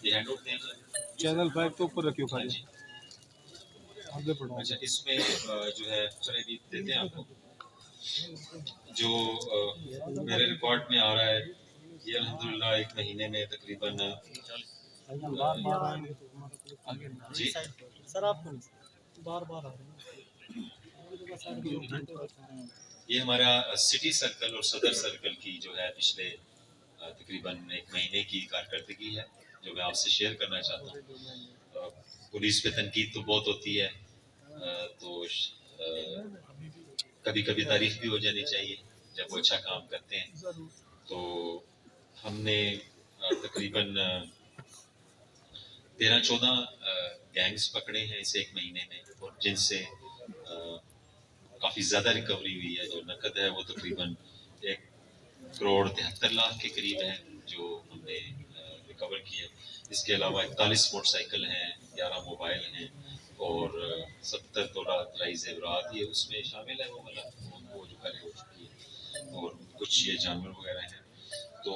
ये hand out देना channel 5 तो ऊपर रखियो हाँ खाली जी। आगे बढ़ो। अच्छा इसमें जो है चले भी देते हैं आपको जो मेरे रिकॉर्ड में आ रहा है ये अल्हम्दुलिल्लाह एक महीने में तकरीबन जी सर आपको बार बार आ रहे हैं। ये हमारा सिटी सर्कल और सदर सर्कल की जो है पिछले तकरीबन एक महीने की कारकर्दगी है जो मैं आपसे शेयर करना चाहता हूँ। पुलिस पे तनकीद तो बहुत होती है तो कभी कभी तारीफ भी हो जानी चाहिए जब वो अच्छा काम करते हैं। तो हमने तकरीबन 13-14 गैंग्स पकड़े हैं इस एक महीने में और जिनसे काफ़ी ज़्यादा रिकवरी हुई है। जो नकद है वो तकरीबन 1,73,00,000 के करीब है जो हमने रिकवर किए। इसके अलावा 41 मोटरसाइकिल हैं, 11 मोबाइल हैं और 70 तोला तलाई ज़ेवरात ये उसमें शामिल है वो वाला वो जो पहले हो चुकी है और कुछ ये जानवर वगैरह हैं। तो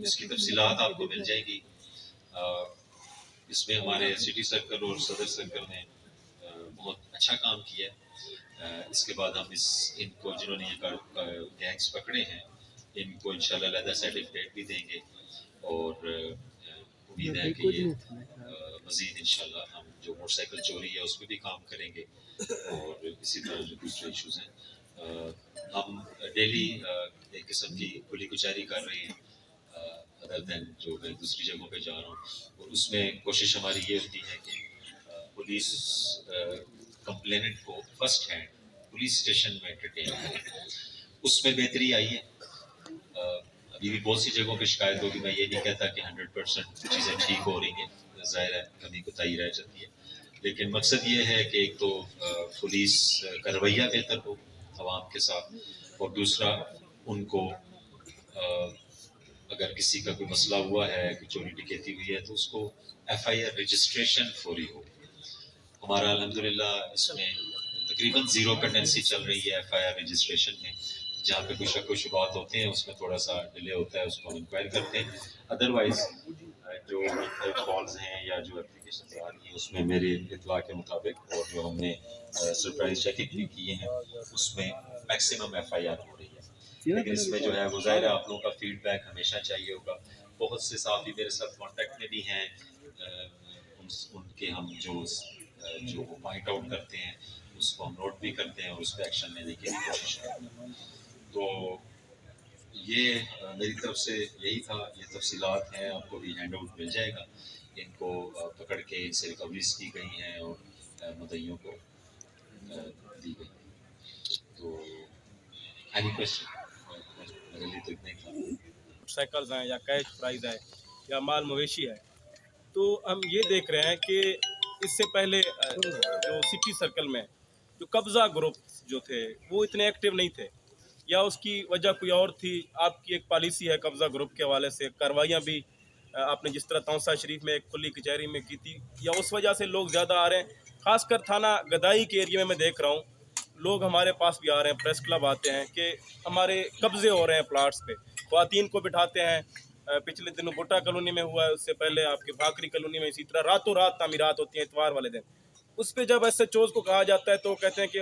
इसकी तफसीलात आपको मिल जाएगी। इसमें हमारे सिटी सर्कल और सदर सर्कल ने बहुत अच्छा काम किया है। इसके बाद हम इनको जिन्होंने ये गैंग्स पकड़े हैं इनको इंशाल्लाह अलहदा सर्टिफिकेट भी देंगे और उम्मीद है कि ये मज़ीद इंशाल्लाह हम जो मोटरसाइकिल चोरी है उस पर भी काम करेंगे और इसी तरह जो दूसरे इशूज़ हैं हम डेली एक किस्म की खुली कुचारी कर रहे हैं अदर दैन जो मैं दूसरी जगहों पे जा रहा हूँ और उसमें कोशिश हमारी ये होती है कि पुलिस कंप्लेनेंट को फर्स्ट हैंड पुलिस स्टेशन में एंटरटेन करें। उसमें बेहतरी आई है। अभी भी बहुत सी जगहों पे शिकायत होगी। मैं ये नहीं कहता कि 100% चीज़ें ठीक हो रही हैं, ज़ाहिर है कमी कोताही रह जाती है, लेकिन मकसद ये है कि एक तो पुलिस का रवैया बेहतर हो आवाम के साथ और दूसरा उनको अगर किसी का कोई मसला हुआ है कि चोरी डकैती हुई है तो उसको FIR रजिस्ट्रेशन फौरी हो। हमारा अल्हम्दुलिल्लाह इसमें तकरीबन ज़ीरो पेंडेंसी चल रही है FIR रजिस्ट्रेशन में। जहाँ पे कोई शक व शुबात होते हैं उसमें थोड़ा सा डिले होता है उसको हम इंक्वायर करते हैं। अदरवाइज जो कॉल्स हैं या जो एप्लीकेशन आ रही है उसमें मेरे इत्तला के मुताबिक और जो हमने सरप्राइज चेकिंग भी किए हैं उसमें मैक्सिमम FIR हो रही है। लेकिन इसमें जो है वो ज़ाहिर है आप लोगों का फीडबैक हमेशा चाहिए होगा। बहुत से साथी मेरे साथ कांटेक्ट में भी हैं उनके हम जो वो पॉइंट आउट करते हैं उसको हम नोट भी करते हैं और उस पर एक्शन लेने की कोशिश करते हैं। तो ये मेरी तरफ से यही था। ये तफसीलात हैं आपको भी हैंड आउट मिल जाएगा। इनको पकड़ के इनसे रिकवरीज की गई हैं और मुद्दइयों को दी गई। तो एनी क्वेश्चन मेरे लिए तो इतना ही था। मोटरसाइकिल्स हैं या कैश प्राइज है या माल मवेशी है, तो हम ये देख रहे हैं कि इससे पहले जो सिटी सर्कल में जो कब्ज़ा ग्रुप जो थे वो इतने एक्टिव नहीं थे या उसकी वजह कोई और थी। आपकी एक पॉलिसी है कब्ज़ा ग्रुप के हवाले से, कार्रवाइयाँ भी आपने जिस तरह तौसा शरीफ में एक खुली कचहरी में की थी, या उस वजह से लोग ज़्यादा आ रहे हैं? खासकर थाना गदाई के एरिया में मैं देख रहा हूँ लोग हमारे पास भी आ रहे हैं, प्रेस क्लब आते हैं कि हमारे कब्ज़े हो रहे हैं प्लाट्स पे, ख्वातीन को बिठाते हैं। पिछले दिनों भुट्टा कॉलोनी में हुआ है, उससे पहले आपके भाकरी कॉलोनी में इसी तरह रातों रात तामीरात होती हैं इतवार वाले दिन। उस पर जब SHOs को कहा जाता है तो कहते हैं कि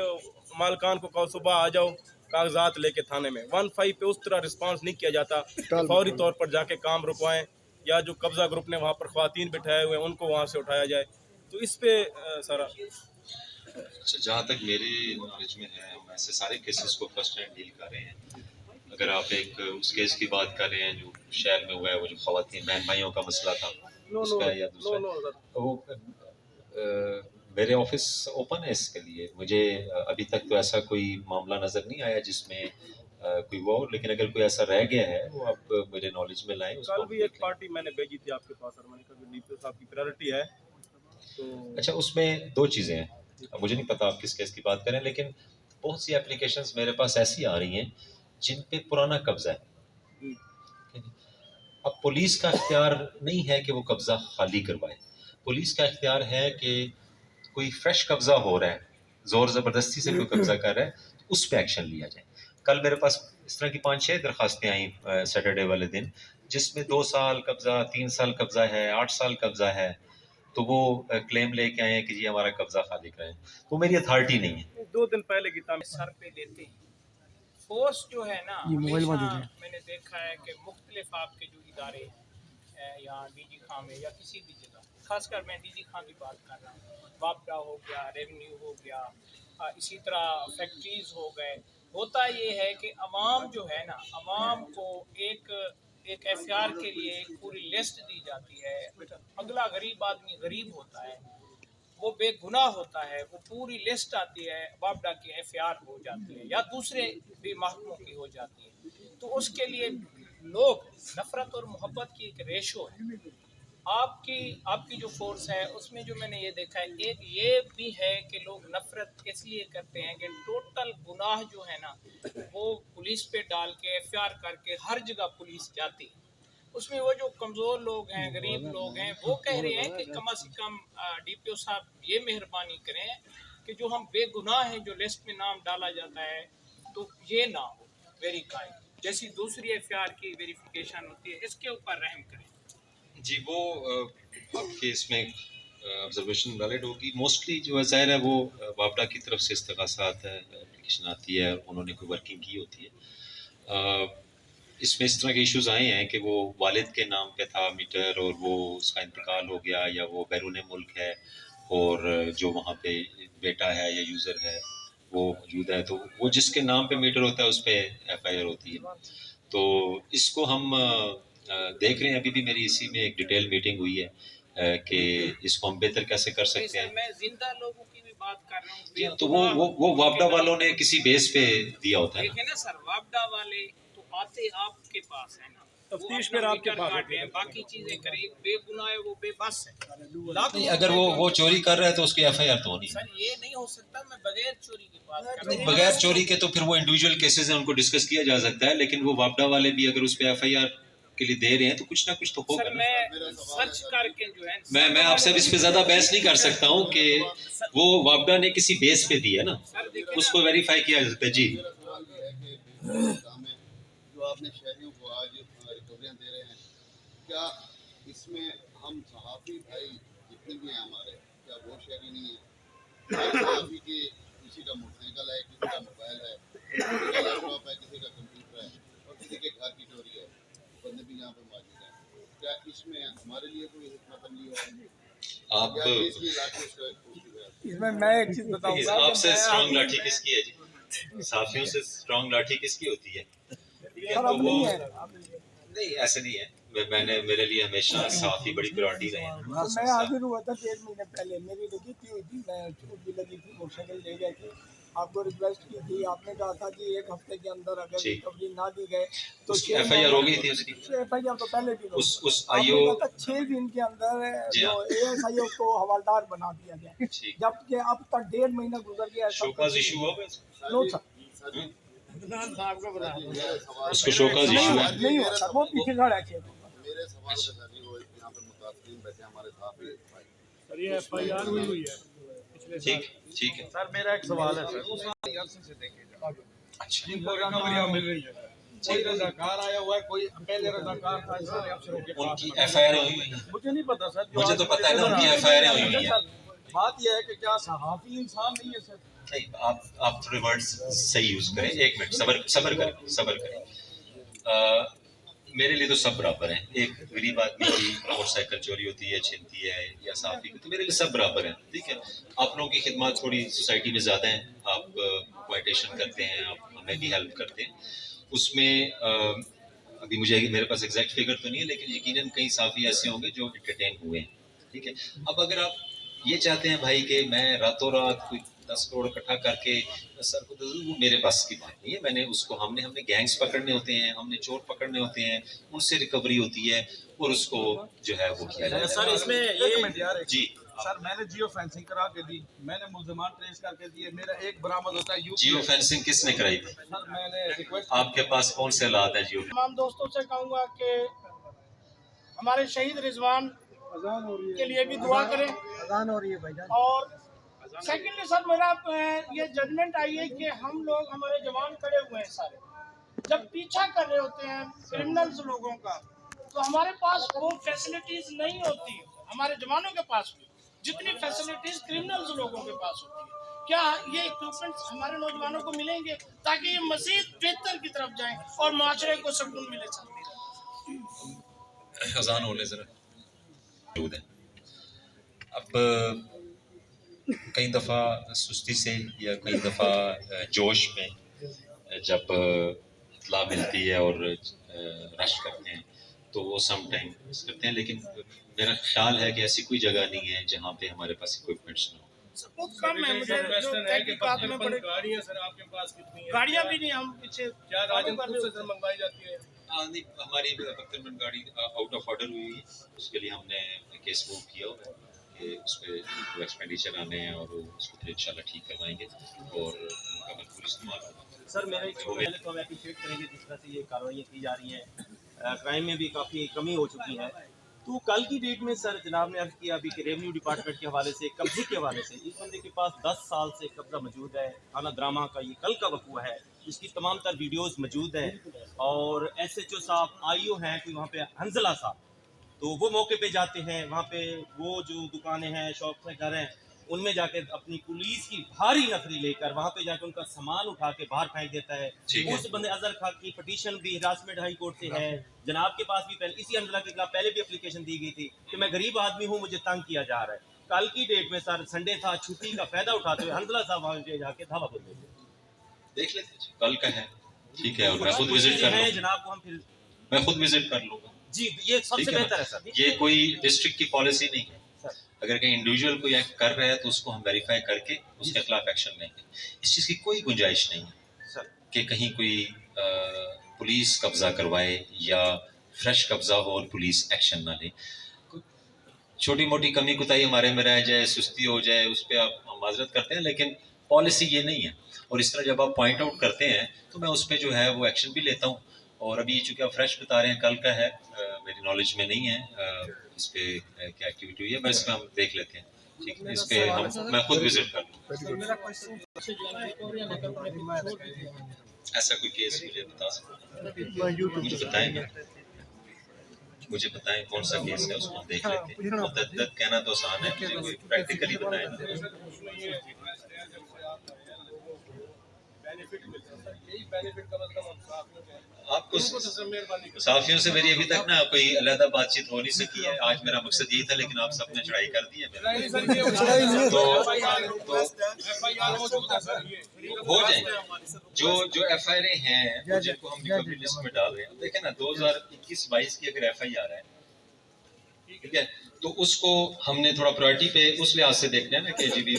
मालकान को कहो सुबह आ जाओ कागजात लेके थाने में। 1-5 पे उस तरह रिस्पांस नहीं किया जाता, फौरी तौर पर जाके काम रुकवाएं या जो कब्ज़ा ग्रुप ने वहाँ पर ख्वातीन बिठाए हुए हैं उनको वहाँ से उठाया जाए। तो इस पे सारा अच्छा जहाँ तक मेरे नॉलेज में है हम ऐसे सारे केसेस को फर्स्ट हैंड डील कर रहे हैं। अगर आप एक उस केस की बात कर रहे हैं जो शहर में हुआ है वो जो ख्वातीन बहन भाइयों का मसला था उसका या दूसरा वो मेरे ऑफिस ओपन है इसके लिए। मुझे अभी तक तो ऐसा कोई मामला नज़र नहीं आया जिसमें कोई वो, लेकिन अगर कोई ऐसा रह गया है वो आप मेरे नॉलेज में लाएं। कल भी एक पार्टी मैंने भेजी थी आपके पास और मैंने कहा DPO साहब की प्रायोरिटी है तो अच्छा उसमें दो चीज़ें हैं। अब मुझे नहीं पता आप किस केस की बात करें, लेकिन बहुत सी एप्लीकेशंस मेरे पास ऐसी आ रही हैं जिन पे पुराना कब्जा है। अब पुलिस का इख्तियार नहीं है कि वो कब्जा खाली करवाए। पुलिस का इख्तियार है कि कोई फ्रेश कब्जा हो रहा है, जोर ज़बरदस्ती से कोई कब्जा कर रहा है तो उस पर एक्शन लिया जाए। कल मेरे पास इस तरह की 5-6 दरखास्तें आई सैटरडे वाले दिन जिसमें 2 साल कब्जा, 3 साल कब्जा है, 8 साल कब्जा है, तो वो क्लेम लेके आए हैं कि जी हमारा कब्जा खाली करें, तो मेरी अथॉरिटी नहीं है। 2 दिन पहले की तारीख सर पे लेते हैं। फोर्स जो है ना, हमेशा मैंने देखा है कि मुख्तलिफ आपके जो इदारे हैं, यहाँ डीजी खां में या किसी भी जगह, खासकर मैं डीजी खां की बात कर रहा हूँ, वापडा हो गया, रेवेन्यू हो गया, इसी तरह फैक्ट्रीज हो गए। होता ये है कि अवाम जो है ना, अवाम को एक एफआर के लिए एक पूरी लिस्ट दी जाती है। अगला गरीब आदमी गरीब होता है, वो बेगुनाह होता है, वो पूरी लिस्ट आती है, वापडा की एफआर हो जाती है या दूसरे भी महकमों की हो जाती है। तो उसके लिए लोग, नफरत और मोहब्बत की एक रेशो है। आपकी जो फोर्स है उसमें जो मैंने ये देखा है, एक ये भी है कि लोग नफरत इसलिए करते हैं कि टोटल गुनाह जो है ना, वो पुलिस पे डाल के एफआर करके हर जगह पुलिस जाती है। उसमें वो जो कमज़ोर लोग हैं, गरीब लोग हैं, वो कह रहे हैं कि कम से कम डीपीओ साहब ये मेहरबानी करें कि जो हम बेगुनाह हैं, जो लिस्ट में नाम डाला जाता है, तो ये ना हो वेरीफाई, जैसी दूसरी एफआर की वेरिफिकेशन होती है, इसके ऊपर रहम करें। जी, वो आपके इसमें ऑब्जर्वेशन वैलिड होगी। मोस्टली जो है ज़ाहिर है वो वापडा की तरफ से इस्तग़ासात है, एप्लीकेशन आती है, उन्होंने कोई वर्किंग की होती है। इसमें इस तरह के इश्यूज़ आए हैं कि वो वालिद के नाम पे था मीटर और वो उसका इंतकाल हो गया, या वो बैरून मुल्क है और जो वहाँ पे बेटा है या यूज़र है वो मौजूद है, तो वो जिसके नाम पे मीटर होता है उस पर FIR होती है। तो इसको हम देख रहे हैं। अभी भी मेरी इसी में एक डिटेल मीटिंग हुई है कि इसको हम बेहतर कैसे कर सकते हैं। मैं जिंदा लोगों की भी बात कर रहा हूँ, तो वो वापडा वालों ने किसी बेस पे दिया होता है ना। देखे ना सर, वापडा वाले तो आते आपके पास है ना, तफ्तीश फिर आपके पास काटे हैं, बाकी चीजें करें, बेगुनाह है, वो बेबस है। नहीं, अगर वो चोरी कर रहा है तो उसकी FIR तो होनी है। सर ये नहीं हो सकता, मैं बगैर चोरी की बात कर रहा हूँ। बगैर चोरी के तो फिर वो इंडिविजुअल केसेस हैं, उनको डिस्कस किया जा सकता है, लेकिन वो वापडा वाले भी अगर उस पे FIR के लिए दे रहे हैं तो कुछ ना कुछ तो होगा सर ना। मैं सर्च करके जो है, मैं आपसे इस पे ज्यादा बहस नहीं कर सकता हूँ कि वो वापडा ने किसी बेस पे दिया ना, उसको वेरीफाई किया जा सकता है। जी, जो आपने शहरियों को आज रिकवरियाँ दे रहे हैं, क्या इसमें हम सहाफ़ी भाई जितने भी हैं हमारे, क्या वो शहरी नहीं है? सहाफ़ी के किसी का मोटरसाइकिल है, किसी का मोबाइल है, किसी का लैपटॉप है, किसी का कंप्यूटर है और किसी के घर की चोरी है, बंदे भी यहाँ पे मौजूद हैं। क्या इसमें हमारे लिए कोई हिकमत अमली है? आप इसमें मैं एक चीज बताऊंगा, आपसे स्ट्रॉन्ग लाठी किसकी है जी? साफियों से स्ट्रॉन्ग लाठी किसकी होती है? सर अब नहीं है। नहीं, ऐसे नहीं है। मेरे लिए हमेशा साफी बड़ी प्रायोरिटी रहे हैं। तो मैं हाजिर हुआ था 1.5 महीने पहले, मेरी रजिस्ट्री हुई थी, मैं छूट भी लगी थी, मोटरसाइकिल ले गए थे, आपको रिक्वेस्ट की थी, आपने कहा था कि 1 हफ्ते के अंदर अगर जी। रिकवरी ना दी गए तो FIR हो गई थी उसकी। FIR तो पहले भी उस आपने IO कहा था 6 दिन के अंदर जी जो हाँ। ASIO को हवालदार बना दिया जाए, ठीक। जबकि अब तक 1.5 महीना गुजर गया। शोकाज इशू हो गया नो सर, उसको शोकाज इशू है। नहीं हुआ सर, वो पीछे खड़ा है। मेरे सवाल का सर जी, वो यहाँ पे मुतासिरीन बैठे हमारे साथ ही भाई। सर ये FIR हुई है। ठीक है। सर मेरा एक सवाल है सर, अच्छा मिल रही है, कोई रज़ाकार आया हुआ है, कोई पहले रज़ाकार था, इसलिए अफसरों के पास उनकी FIR हुई हुई है। मुझे नहीं पता सर, मुझे तो पता है ना उनकी FIR हुई हुई है। बात यह है कि क्या सहाफ़ी इंसान नहीं है सर? नहीं, आप थोड़े वर्ड्स सही यूज करें। 1 मिनट सबर करें। मेरे लिए तो सब बराबर हैं। एक गरीब आदमी की मोटरसाइकिल चोरी होती है, छिनती है, या साफी की, तो मेरे लिए सब बराबर हैं। ठीक है, आप लोगों की खिदमत थोड़ी सोसाइटी में ज़्यादा है, आप क्वाइटेशन करते हैं, आप हमें भी हेल्प करते हैं उसमें। अभी मेरे पास एग्जैक्ट फिगर तो नहीं है, लेकिन यकीनन कई साफी ऐसे होंगे जो एंटरटेन हुए हैं। ठीक है, अब अगर आप ये चाहते हैं भाई कि मैं रातों रात कोई 10 करोड़ इकट्ठा करके सर को, वो मेरे पास की बात नहीं है। हमने गैंग्स पकड़ने होते हैं, हमने चोर पकड़ने होते हैं, उनसे रिकवरी होती है और उसको जो है वो किया जाता है। सर इसमें ये जी सर, मैंने जियो फेंसिंग करा के दी, मैंने मुल्ज़िमान ट्रेस करके दिए, मेरा एक बरामद होता है जियो फेंसिंग किसने कराई थी? सर मैंने रिक्वेस्ट, आपके पास कौन से हालात है जियो? तमाम दोस्तों से कहूँगा कि हमारे शहीद रिजवान के लिए भी दुआ करें। अज़ान हो रही है भाईजान। और सेकेंडली सर मेरा ये जजमेंट आई है कि हम लोग, हमारे जवान खड़े हुए हैं सारे, जब पीछा कर रहे होते हैं क्रिमिनल्स लोगों का, तो हमारे पास वो फैसिलिटीज नहीं होती, हमारे जवानों के पास भी जितनी फैसिलिटीज क्रिमिनल्स लोगों के पास होती है। क्या ये इक्विपमेंट्स हमारे नौजवानों को मिलेंगे ताकि ये मजीद बेहतर की तरफ जाएं और माशरे को सुकून मिले? खजान होने जरा मौजूद है। अब कई दफ़ा सुस्ती से या कई दफ़ा जोश में जब इत्तला मिलती है और रश करते हैं तो वो सम टाइम करते हैं, लेकिन मेरा ख्याल है कि ऐसी कोई जगह नहीं है जहाँ पे हमारे पास इक्विपमेंट्स ना हो। बहुत कम है, मुझे जो तहकीकात में पड़े गाड़ियाँ सर आपके पास कितनी है? गाड़ियाँ भी नहीं, हम पीछे क्या राजनपुर से सर मंगवाई जाती है? नहीं, हमारी बख्तरबंद गाड़ी आउट ऑफ ऑर्डर हुई है, उसके लिए हमने केस मूव किया हुआ है कि उस पर जो एक्सपेंडिचर आने हैं और उसको फिर इंशाल्लाह ठीक करवाएंगे और उनका बिल्कुल इस्तेमाल होगा। सर मेरा एक पहले तो हम अप्रिशिएट करेंगे जिस तरह से ये कार्रवाई की जा रही हैं, क्राइम में भी काफ़ी कमी हो चुकी है। तो कल की डेट में सर जनाब ने अर्ज़ किया अभी कि रेवेन्यू डिपार्टमेंट के हवाले से, कब्जे के हवाले से, इस बंदे के पास 10 साल से कब्जा मौजूद है। थाना ड्रामा का ये कल का वकूआ है, इसकी तमाम तर वीडियोस मौजूद हैं और SHO साहब IO हैं कि वहाँ पे हंजला साहब, तो वो मौके पे जाते हैं, वहाँ पे वो जो दुकानें हैं, शॉप्स हैं, घर हैं, उनमें जाके अपनी पुलिस की भारी नफरी लेकर वहाँ पे जाके उनका सामान उठा के बाहर फेंक देता है। उस बंदे अजहर खान की पिटीशन भी हिरासमेंट हाई कोर्ट से है, जनाब के पास भी पहले इसी हंजला के खिलाफ पहले भी एप्लीकेशन दी गई थी कि मैं गरीब आदमी हूँ, मुझे तंग किया जा रहा है। कल की डेट में सर संडे था, छुट्टी का फायदा उठाते हुए हंजला साहब वहाँ जाके धावा बोल देते। देख लेते हैं, कल का है, ठीक है, और मैं खुद विजिट कर लूँगा। जनाब को हम फिर मैं खुद विजिट कर लूँगा जी, ये सबसे बेहतर है सर। ये कोई डिस्ट्रिक्ट की पॉलिसी नहीं है। अगर कहीं इंडिविजुअल कोई एक्ट कर रहा है तो उसको हम वेरीफाई करके उसके खिलाफ एक्शन लेंगे। इस चीज़ की कोई गुंजाइश नहीं है कि कहीं कोई पुलिस कब्जा करवाए या फ्रेश कब्जा हो और पुलिस एक्शन ना ले। छोटी मोटी कमी कुताही हमारे में रह जाए, सुस्ती हो जाए, उस पर आप माजरत करते हैं, लेकिन पॉलिसी ये नहीं है। और इस तरह जब आप पॉइंट आउट करते हैं तो मैं उस पर जो है वो एक्शन भी लेता हूँ। और अभी चूँकि आप फ्रेश बता रहे हैं, कल का है, मेरी नॉलेज में नहीं है इस पे क्या एक्टिविटी हुई है, बस इसमें हम देख लेते हैं, ठीक है। इस पे मैं खुद विजिट कर लूँ। ऐसा कोई केस मुझे बता सकते, मुझे बताएं, मुझे बताएं कौन सा केस है, उसको हम देख लेते हैं। मुद्दत कहना तो आसान है, मुझे कोई प्रैक्टिकली बताएं। आपको साफियों से मेरी अभी तक ना कोई अलग बातचीत हो नहीं सकी है। आज मेरा मकसद यही था, लेकिन आप सबने चढ़ाई कर दी है। तो हो जाए जो FIR हैं जिनको हम रिकवरी लिस्ट में डाल रहे हैं। देखें ना, 2021-22 की अगर FIR है, ठीक है, तो उसको हमने थोड़ा प्रायोरिटी पे उस लिहाज से देखना है ना कि जी भी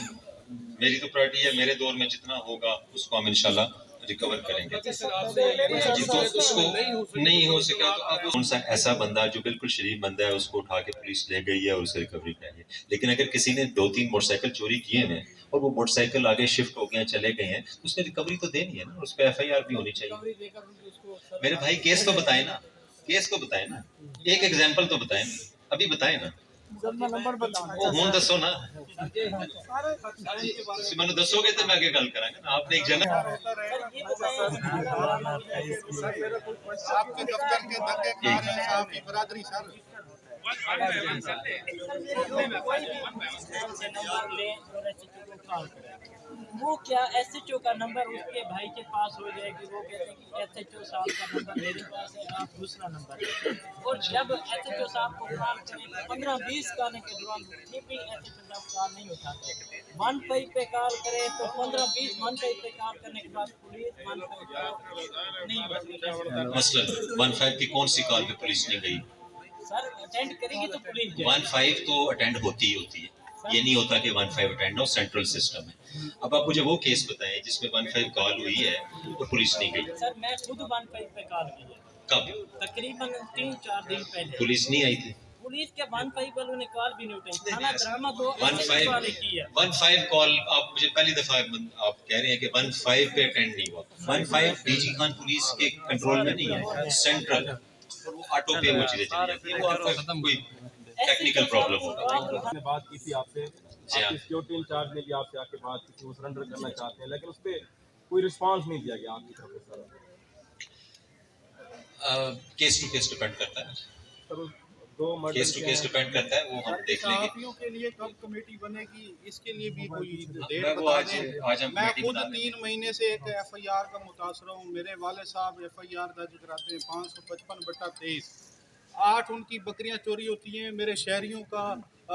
मेरी तो प्रायोरिटी है, मेरे दौर में जितना होगा उसको हम इंशाल्लाह रिकवर करेंगे। जी, तो उसको नहीं हो सका तो अब कौन सा ऐसा बंदा जो बिल्कुल शरीफ बंदा है उसको उठा के पुलिस ले गई है और उसे रिकवरी कराई है। लेकिन अगर किसी ने 2-3 मोटरसाइकिल चोरी किए हैं और वो मोटरसाइकिल आगे शिफ्ट हो गए, चले गए हैं, तो उसने रिकवरी तो देनी है ना, उस पर FIR भी होनी चाहिए। मेरे भाई केस तो बताए ना, केस को बताए ना, एक एग्जाम्पल तो बताए ना, अभी बताए ना, नंबर हूं दसो ना, मैंने दसोगे तो मैं आगे गल करांगा ना। आपने एक जगह आपके दफ्तर के धक्के खा रहे हैं आपकी बरादरी सर। वो क्या SHO का नंबर उसके भाई के पास हो जाए कि वो कहते हैं कि SHO साहब का नंबर मेरे पास है, आप दूसरा नंबर, और जब SHO साहब को कॉल करें 15-20 करने के दौरान फिर भी SHO साहब कॉल नहीं उठाते। 15 पे कॉल करें तो 15-20 15 पे कॉल करने के बाद पुलिस 15 नहीं, मसलन 15 की कौन सी कॉल पे पुलिस नहीं गई? सर अटेंड करेगी तो पुलिस 15 तो अटेंड होती ही होती है, ये नहीं होता कि 15 अटेंड हो, सेंट्रल सिस्टम है। अब आप मुझे वो केस बताएं जिसमें 15 कॉल हुई है और पुलिस नहीं गई। सर मैं खुद 15 पे कॉल की है, कब? तकरीबन 3-4 दिन पहले। पुलिस नहीं आई थी? पुलिस के 15 वालों ने कॉल भी नहीं उठाई। थाना ड्रामा को 15 कॉल आप मुझे पहली दफा आप कह रहे हैं कि 15 पे अटेंड नहीं हुआ। 15 DG खान पुलिस के कंट्रोल में नहीं है, सेंट्रल, और वो ऑटो पे वो चीजें चली जाती है। वो आपका कोई टेक्निकल प्रॉब्लम होगा। मैंने बात की थी आपसे, आपके सिक्योरिटी इंचार्ज ने भी आपसे आके बात की थी, वो सरेंडर करना चाहते हैं, लेकिन उस पर कोई रिस्पांस नहीं दिया गया आपकी तरफ से। केस टू केस डिपेंड करता है। दो मर्डर केस टू केस डिपेंड करता है, वो हम देख लेंगे। सहाफियों के लिए कब कमेटी बनेगी, इसके लिए भी कोई डेट मैं वो बता आज दें। हम मैं कमेटी खुद बना लेंगे। 3 महीने से एक FIR का मुतासर हूँ। मेरे वाले साहब FIR दर्ज कराते हैं 555/23। 8 उनकी बकरियां चोरी होती हैं। मेरे शहरियों का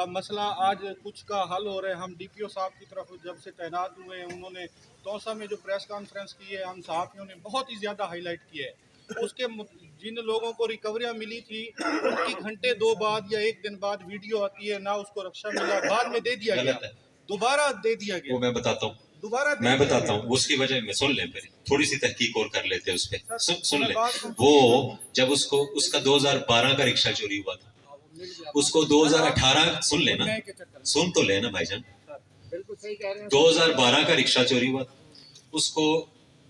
मसला आज कुछ का हल हो रहा है। हम DPO साहब की तरफ जब से तैनात हुए हैं, उन्होंने तौसा में जो प्रेस कॉन्फ्रेंस की है, हम सहाफ़ियों ने बहुत ही ज़्यादा हाईलाइट किया है। उसके जिन लोगों को रिकवरियाँ मिली थी, उनकी घंटे 2 बाद या 1 दिन बाद वीडियो आती है, ना उसको रक्षा मिला, बाद में दे दिया गलत गया, है, दोबारा दे दिया वो गया, मैं बताता हूँ। दोबारा दे मैं दिया बताता गया। हूँ उसकी वजह में, सुन ले पहले, थोड़ी सी तहकीक और कर लेते हैं उस पे। सुन मैं ले, बात सुन- वो जब उसको उसका 2012 का रिक्शा चोरी हुआ था, उसको 2018 सुन लेना, अन्याय के चक्कर में। सुन तो लेना भाईजान, बिल्कुल सही कह रहे हैं। 2012 का रिक्शा चोरी हुआ था, उसको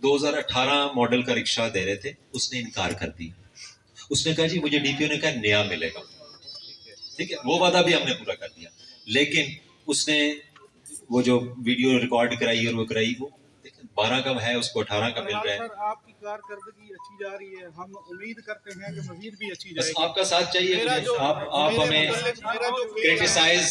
2018 मॉडल का रिक्शा दे रहे थे, उसने इनकार कर दिया। उसने कहा जी मुझे DPO ने कहा नया मिलेगा, ठीक है, वो वादा भी हमने पूरा कर दिया, लेकिन उसने वो जो वीडियो रिकॉर्ड कराई और वो कराई, वो 12 का है, उसको 18 का मिल रहा है। सर आपकी कारकर्दगी अच्छी जा रही है, हम उम्मीद करते हैं कि मजीद भी अच्छी बस जाएगी। आपका साथ चाहिए मेरा मुझे। जो- आप मेरे हमें मुतल्लिक मेरा जो केस- क्रिटिसाइज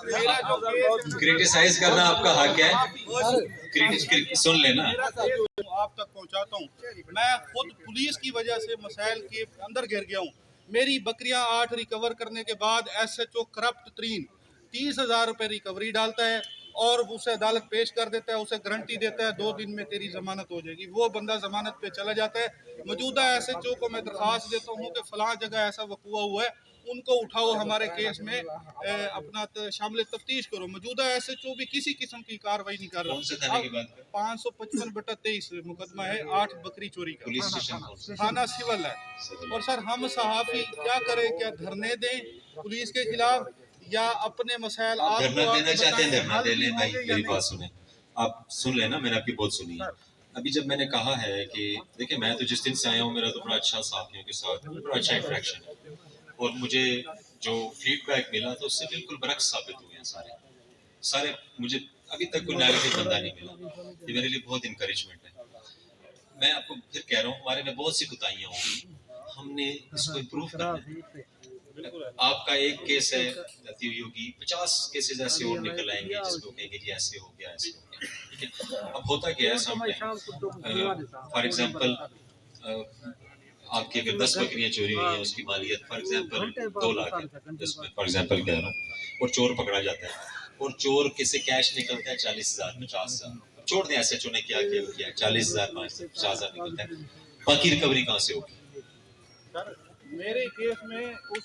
मेरा जो केस है- क्रिटिसाइज करना आपका हक है, सुन लेना। मेरा केस आप तक पहुंचाता हूं। मैं खुद पुलिस की वजह से मसाइल के अंदर गिर गया हूं। मेरी बकरियां 8 रिकवर करने के बाद SHO करप्ट तरीन 30,000 रुपए रिकवरी डालता है और उसे अदालत पेश कर देता है, उसे गारंटी देता है 2 दिन में तेरी जमानत हो जाएगी। वो बंदा जमानत पे चला जाता है। मौजूदा SHO को मैं दरख्वास्त देता हूँ कि फलां जगह ऐसा वकूआ हुआ है, उनको उठाओ, हमारे केस में अपना शामिल तफ्तीश करो। मौजूदा SHO भी किसी किस्म की कार्रवाई नहीं कर कौन से रहा। थाने की बात कर? 555/23 मुकदमा है, 8 बकरी चोरी का। पुलिस स्टेशन कौन सा? थाना सिविल है। और सर हम सहाफ़ी क्या करें, क्या धरने दें पुलिस के खिलाफ या अपने मसाइल आप आपको धरना आके देना चाहते हैं, बताएं, धरना हल दे भी लें भाई, होंगे या मेरी नहीं? बात सुने, आप सुन लेना, मैंने आपकी बहुत सुनी है। अभी जब मैंने कहा है कि देखिए मैं तो जिस दिन से आया हूँ, मेरा तो बड़ा अच्छा साथियों के साथ बड़ा अच्छा इंटरेक्शन है, और मुझे जो फीडबैक मिला तो उससे बिल्कुल बरक्स साबित हुए हैं सारे मुझे अभी तक कोई नेगेटिव बंदा नहीं मिला, ये मेरे लिए बहुत इंकरेजमेंट है। मैं आपको फिर कह रहा हूँ, हमारे में बहुत सी कुताहियाँ होंगी, हमने इसको इम्प्रूव करना है। आपका एक केस है, गलती हुई होगी, 50 केसेस ऐसे और निकल आएंगे जिसको कहेंगे जी ऐसे हो गया, ऐसे हो गया, ठीक है। अब होता क्या है, फॉर एग्जांपल आपकी अगर 10 बकरियां चोरी हुई हैं, उसकी मालियत फॉर एग्जांपल 2 लाख है, इसमें फॉर एग्जांपल कह रहा हूँ, और चोर पकड़ा जाता है, और चोर किसे कैश निकलता है 40,000, 50,000, छोड़ दें SHO ने क्या किया, 40,000, 50,000 निकलता है, बाकी रिकवरी कहाँ से होगी? सर मेरे केस में उस